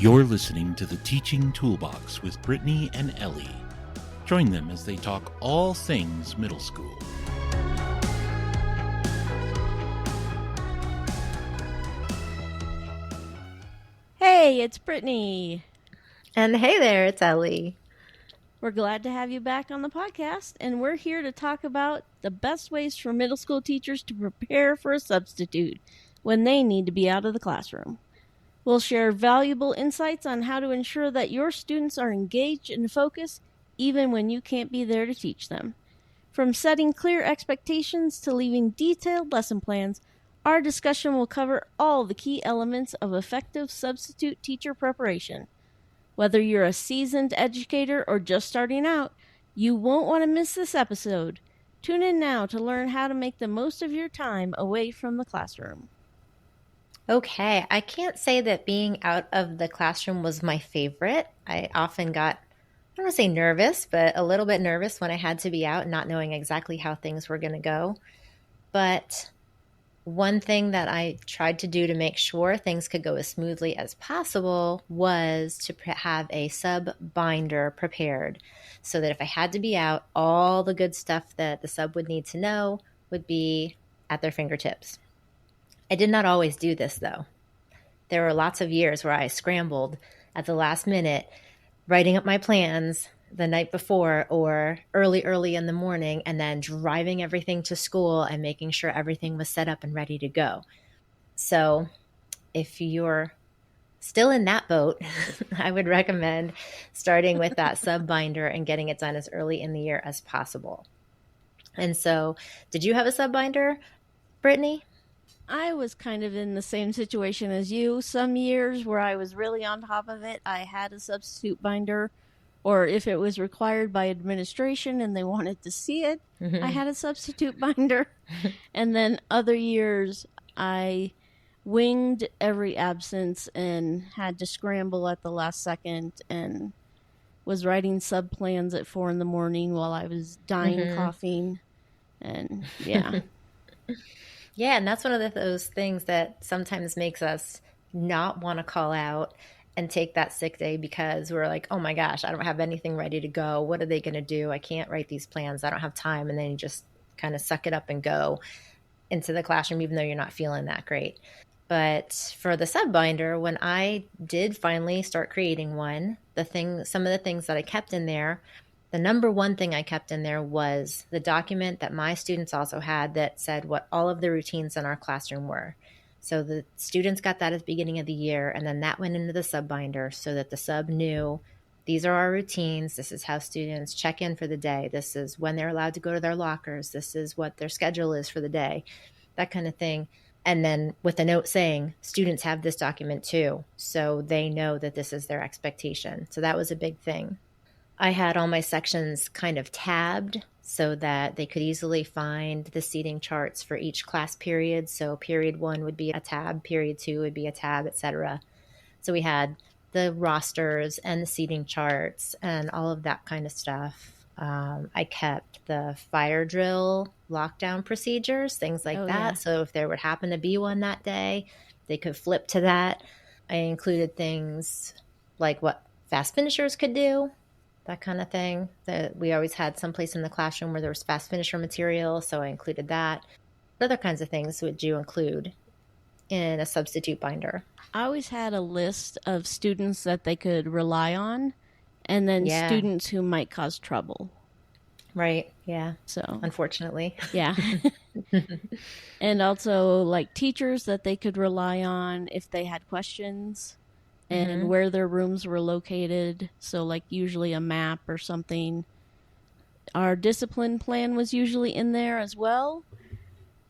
You're listening to the Teaching Toolbox with Brittany and Ellie. Join them as they talk all things middle school. Hey, it's Brittany. And hey there, it's Ellie. We're glad to have you back on the podcast, and we're here to talk about the best ways for middle school teachers to prepare for a substitute when they need to be out of the classroom. We'll share valuable insights on how to ensure that your students are engaged and focused even when you can't be there to teach them. From setting clear expectations to leaving detailed lesson plans, our discussion will cover all the key elements of effective substitute teacher preparation. Whether you're a seasoned educator or just starting out, you won't want to miss this episode. Tune in now to learn how to make the most of your time away from the classroom. Okay, I can't say that being out of the classroom was my favorite. I often got, I don't want to say nervous, but a little bit nervous when I had to be out, not knowing exactly how things were going to go. But one thing that I tried to do to make sure things could go as smoothly as possible was to have a sub binder prepared so that if I had to be out, all the good stuff that the sub would need to know would be at their fingertips. I did not always do this, though. There were lots of years where I scrambled at the last minute, writing up my plans the night before or early in the morning, and then driving everything to school and making sure everything was set up and ready to go. So if you're still in that boat, I would recommend starting with that sub binder and getting it done as early in the year as possible. And so, did you have a sub binder, Brittany? I was kind of in the same situation as you. Some years where I was really on top of it, I had a substitute binder, or if it was required by administration and they wanted to see it, I had a substitute binder. And then other years, I winged every absence and had to scramble at the last second and was writing sub plans at 4 a.m. while I was dying coughing. And yeah. Yeah, and that's one of those things that sometimes makes us not want to call out and take that sick day because we're like, oh my gosh, I don't have anything ready to go. What are they going to do? I can't write these plans. I don't have time. And then you just kind of suck it up and go into the classroom, even though you're not feeling that great. But for the sub binder, when I did finally start creating one, some of the things that I kept in there, the number one thing I kept in there was the document that my students also had that said what all of the routines in our classroom were. So the students got that at the beginning of the year, and then that went into the sub binder so that the sub knew these are our routines. This is how students check in for the day. This is when they're allowed to go to their lockers. This is what their schedule is for the day, that kind of thing. And then with a note saying students have this document too, so they know that this is their expectation. So that was a big thing. I had all my sections kind of tabbed so that they could easily find the seating charts for each class period. So period 1 would be a tab, period 2 would be a tab, etc. So we had the rosters and the seating charts and all of that kind of stuff. I kept the fire drill lockdown procedures, things like that. Yeah. So if there would happen to be one that day, they could flip to that. I included things like what fast finishers could do, that kind of thing. That we always had someplace in the classroom where there was fast finisher material, so I included that. Other kinds of things would you include in a substitute binder? I always had a list of students that they could rely on, and then students who might cause trouble. Right, yeah. So unfortunately. Yeah. And also like teachers that they could rely on if they had questions. And where their rooms were located. So like usually a map or something. Our discipline plan was usually in there as well,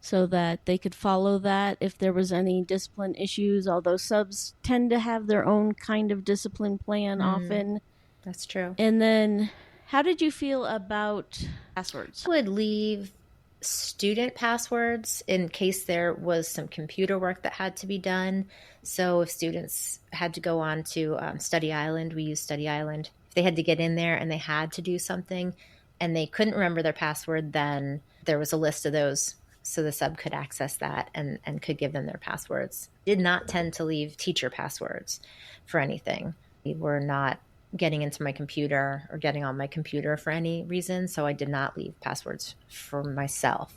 so that they could follow that if there was any discipline issues, although subs tend to have their own kind of discipline plan often. That's true. And then how did you feel about passwords? I would leave student passwords in case there was some computer work that had to be done. So if students had to go on to Study Island, we use Study Island. If they had to get in there and they had to do something and they couldn't remember their password, then there was a list of those so the sub could access that and could give them their passwords. Did not tend to leave teacher passwords for anything. We were not getting into my computer or getting on my computer for any reason, so I did not leave passwords for myself.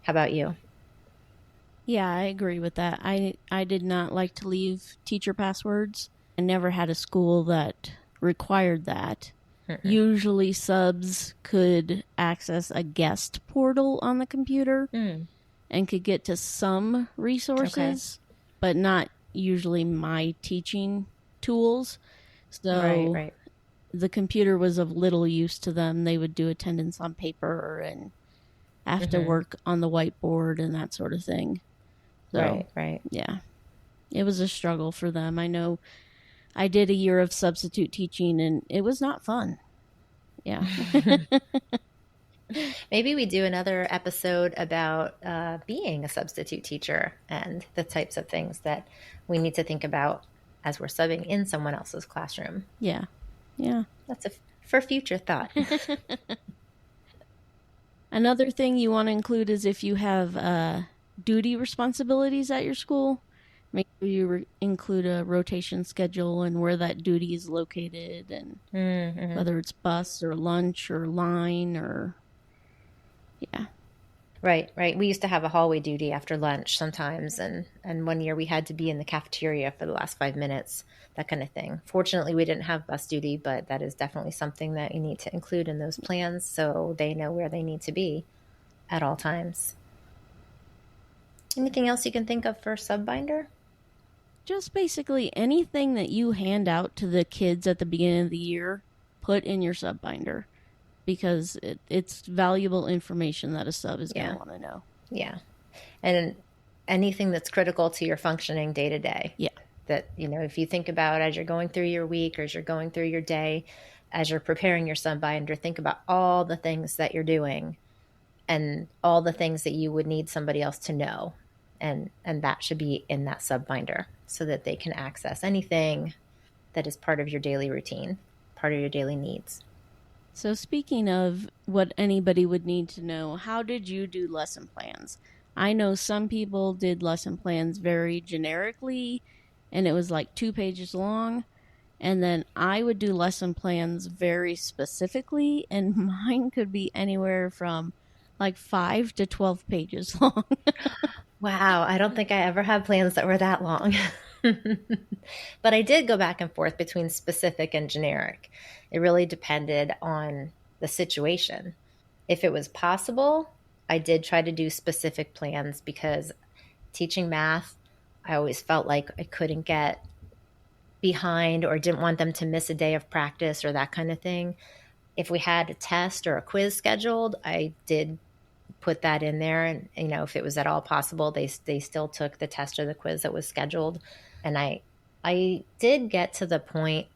How about you? Yeah, I agree with that. I did not like to leave teacher passwords. I never had a school that required that. Usually subs could access a guest portal on the computer and could get to some resources, but not usually my teaching tools. So the computer was of little use to them. They would do attendance on paper and have to work on the whiteboard and that sort of thing. So, yeah, it was a struggle for them. I know I did a year of substitute teaching and it was not fun. Yeah. Maybe we do another episode about being a substitute teacher and the types of things that we need to think about as we're subbing in someone else's classroom. Yeah. Yeah. That's for future thought. Another thing you want to include is if you have duty responsibilities at your school, make sure you include a rotation schedule and where that duty is located and whether it's bus or lunch or line or, yeah. Right. We used to have a hallway duty after lunch sometimes, and one year we had to be in the cafeteria for the last 5 minutes, that kind of thing. Fortunately, we didn't have bus duty, but that is definitely something that you need to include in those plans so they know where they need to be at all times. Anything else you can think of for sub-binder? Just basically anything that you hand out to the kids at the beginning of the year, put in your sub-binder. Because it's valuable information that a sub is going to want to know. Yeah. And anything that's critical to your functioning day to day. Yeah. That, if you think about as you're going through your week or as you're going through your day, as you're preparing your sub-binder, think about all the things that you're doing and all the things that you would need somebody else to know. And that should be in that sub-binder so that they can access anything that is part of your daily routine, part of your daily needs. So speaking of what anybody would need to know, how did you do lesson plans? I know some people did lesson plans very generically, and it was like 2 pages long. And then I would do lesson plans very specifically, and mine could be anywhere from like 5 to 12 pages long. Wow, I don't think I ever had plans that were that long. But I did go back and forth between specific and generic. It really depended on the situation. If it was possible, I did try to do specific plans because teaching math, I always felt like I couldn't get behind or didn't want them to miss a day of practice or that kind of thing. If we had a test or a quiz scheduled, I did put that in there. And, if it was at all possible, they still took the test or the quiz that was scheduled. And I did get to the point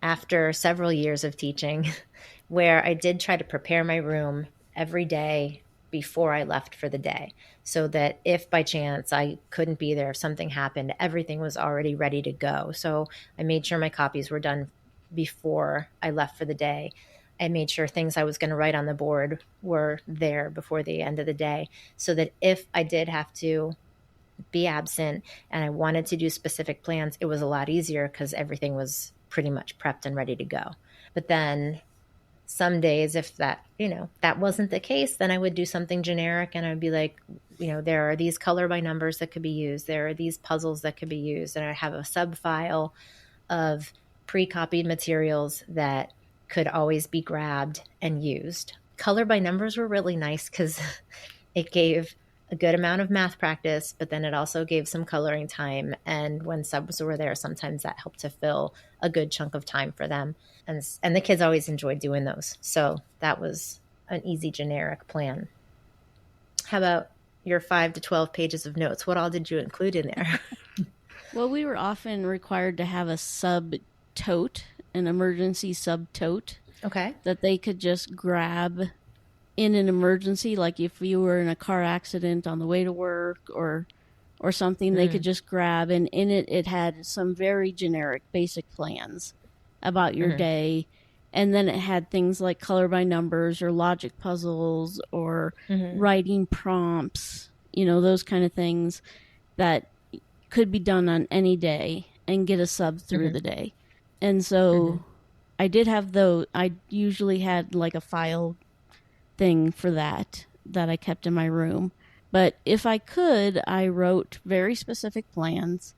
after several years of teaching where I did try to prepare my room every day before I left for the day so that if by chance I couldn't be there, if something happened, everything was already ready to go. So I made sure my copies were done before I left for the day. I made sure things I was going to write on the board were there before the end of the day so that if I did have to be absent and I wanted to do specific plans, it was a lot easier because everything was pretty much prepped and ready to go. But then some days, if that wasn't the case, then I would do something generic and I'd be like, there are these color by numbers that could be used. There are these puzzles that could be used. And I have a sub file of pre-copied materials that could always be grabbed and used. Color by numbers were really nice because it gave a good amount of math practice, but then it also gave some coloring time. And when subs were there, sometimes that helped to fill a good chunk of time for them. And the kids always enjoyed doing those. So that was an easy generic plan. How about your 5 to 12 pages of notes? What all did you include in there? Well, we were often required to have a sub-tote, an emergency sub-tote. Okay. That they could just grab in an emergency, like if you were in a car accident on the way to work or something, they could just grab. And in it had some very generic basic plans about your day And then it had things like color by numbers or logic puzzles or writing prompts, those kind of things that could be done on any day and get a sub through the day. And so I did have those. I usually had like a file thing for that I kept in my room. But if I could, I wrote very specific plans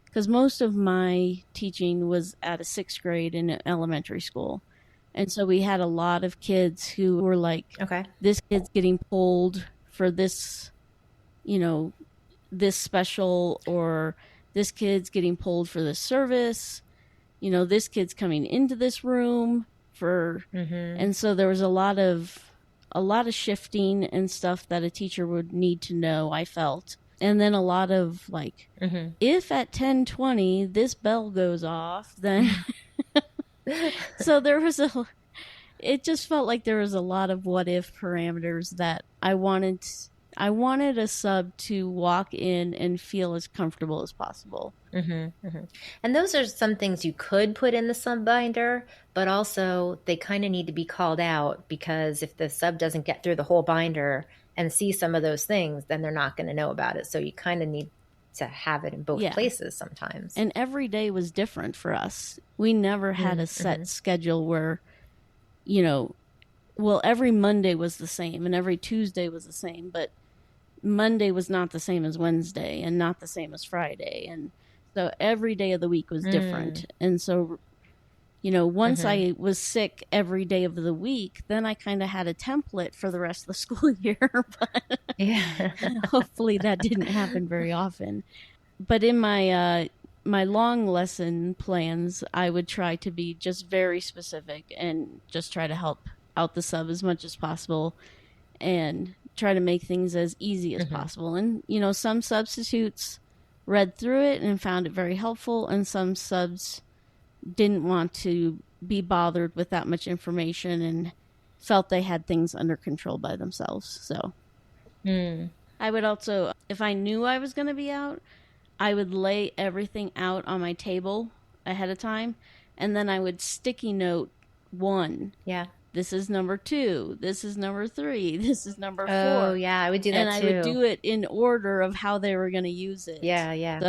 because most of my teaching was at a 6th grade in elementary school. And so we had a lot of kids who were like, this kid's getting pulled for this, this special, or this kid's getting pulled for this service, this kid's coming into this room for, and so there was a lot of shifting and stuff that a teacher would need to know, I felt. And then a lot of like, if at 10:20 this bell goes off, then so there was it just felt like there was a lot of what if parameters that I wanted a sub to walk in and feel as comfortable as possible. And those are some things you could put in the sub binder, but also they kind of need to be called out, because if the sub doesn't get through the whole binder and see some of those things, then they're not going to know about it. So you kind of need to have it in both places sometimes. And every day was different for us. We never had a set schedule where, every Monday was the same and every Tuesday was the same, but Monday was not the same as Wednesday and not the same as Friday. And so every day of the week was different. And so, once I was sick every day of the week, then I kind of had a template for the rest of the school year. But hopefully that didn't happen very often. But in my my long lesson plans, I would try to be just very specific and just try to help out the sub as much as possible and try to make things as easy as possible. And, some substitutes read through it and found it very helpful, and some subs didn't want to be bothered with that much information and felt they had things under control by themselves. So I would also, if I knew I was going to be out, I would lay everything out on my table ahead of time, and then I would sticky note 1. Yeah. This is number 2. This is number 3. This is number 4. Oh, yeah, I would do that and too. And I would do it in order of how they were going to use it. Yeah.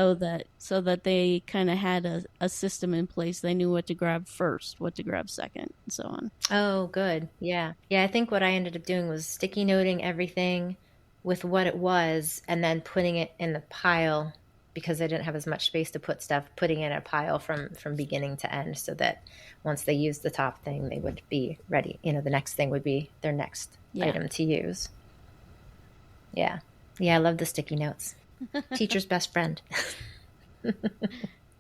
So that they kind of had a system in place. They knew what to grab first, what to grab second, and so on. Oh, good. Yeah. Yeah, I think what I ended up doing was sticky noting everything with what it was and then putting it in the pile, because I didn't have as much space to put stuff, putting in a pile from beginning to end, so that once they used the top thing, they would be ready. The next thing would be their next item to use. Yeah. Yeah, I love the sticky notes. Teacher's best friend. All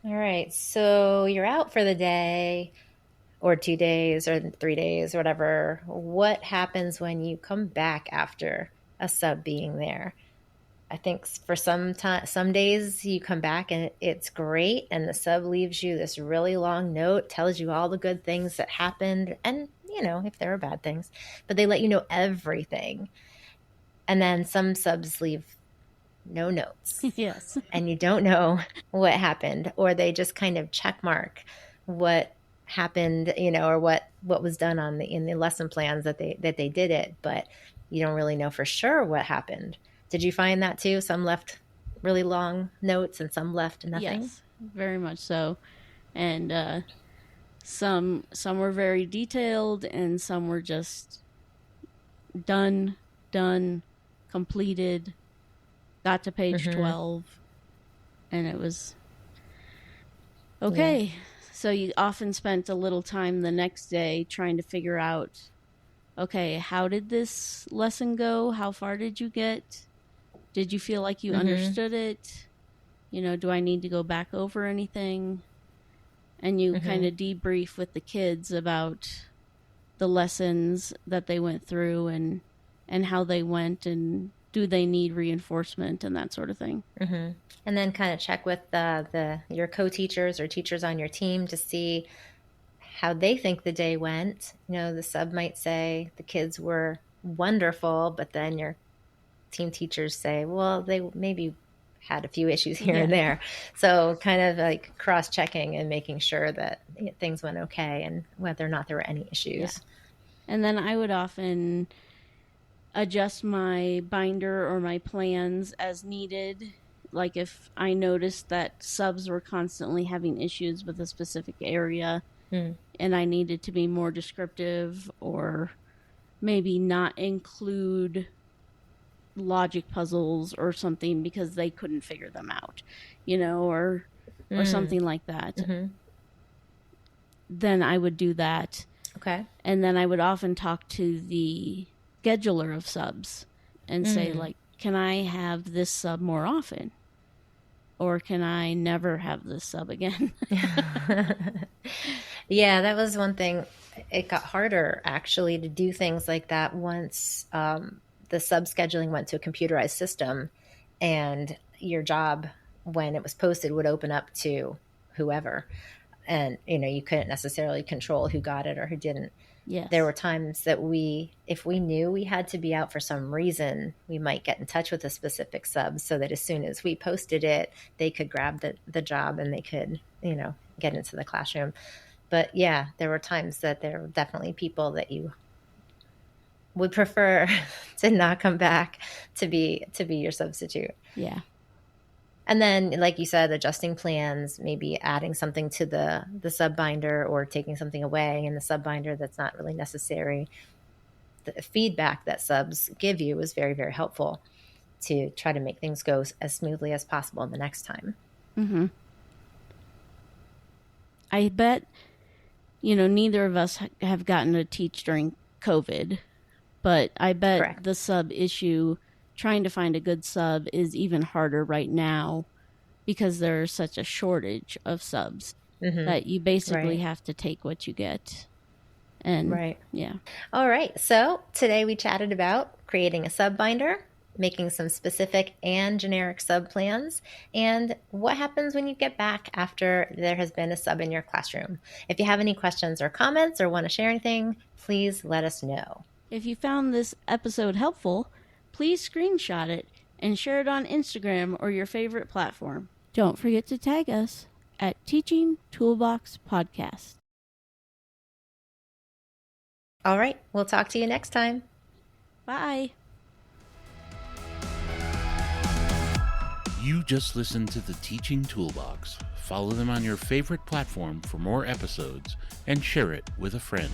right. So you're out for the day or 2 days or 3 days or whatever. What happens when you come back after a sub being there? I think for some days you come back and it's great, and the sub leaves you this really long note, tells you all the good things that happened, and if there are bad things, but they let you know everything. And then some subs leave no notes. Yes. And you don't know what happened, or they just kind of check mark what happened, or what was done in the lesson plans that they did it, but you don't really know for sure what happened. Did you find that too? Some left really long notes and some left nothing? Yes, very much so. And some were very detailed, and some were just done, completed, got to page 12, and it was okay. Yeah. So you often spent a little time the next day trying to figure out, okay, how did this lesson go? How far did you get? Did you feel like you understood it? Do I need to go back over anything? And you kind of debrief with the kids about the lessons that they went through and how they went, and do they need reinforcement and that sort of thing. And then kind of check with your co-teachers or teachers on your team to see how they think the day went. The sub might say the kids were wonderful, but then your team teachers say, well, they maybe had a few issues here and there. So kind of like cross-checking and making sure that things went okay and whether or not there were any issues. Yeah. And then I would often adjust my binder or my plans as needed. Like if I noticed that subs were constantly having issues with a specific area and I needed to be more descriptive, or maybe not include logic puzzles or something because they couldn't figure them out, or something like that. Then I would do that. Okay. And then I would often talk to the scheduler of subs and say, like, can I have this sub more often? Or can I never have this sub again? Yeah, that was one thing. It got harder, actually, to do things like that once the sub scheduling went to a computerized system, and your job, when it was posted, would open up to whoever. And, you couldn't necessarily control who got it or who didn't. Yes. There were times that if we knew we had to be out for some reason, we might get in touch with a specific sub so that as soon as we posted it, they could grab the job and they could, get into the classroom. But yeah, there were times that there were definitely people that you would prefer to not come back to be your substitute. Yeah. And then, like you said, adjusting plans, maybe adding something to the sub binder or taking something away in the sub binder that's not really necessary. The feedback that subs give you is very, very helpful to try to make things go as smoothly as possible the next time. Mm-hmm. I bet, neither of us have gotten to teach during COVID, but I bet Correct. The sub issue, trying to find a good sub, is even harder right now because there's such a shortage of subs that you basically have to take what you get. And yeah. All right. So today we chatted about creating a sub binder, making some specific and generic sub plans, and what happens when you get back after there has been a sub in your classroom. If you have any questions or comments or want to share anything, please let us know. If you found this episode helpful, please screenshot it and share it on Instagram or your favorite platform. Don't forget to tag us at Teaching Toolbox Podcast. All right. We'll talk to you next time. Bye. You just listened to the Teaching Toolbox. Follow them on your favorite platform for more episodes and share it with a friend.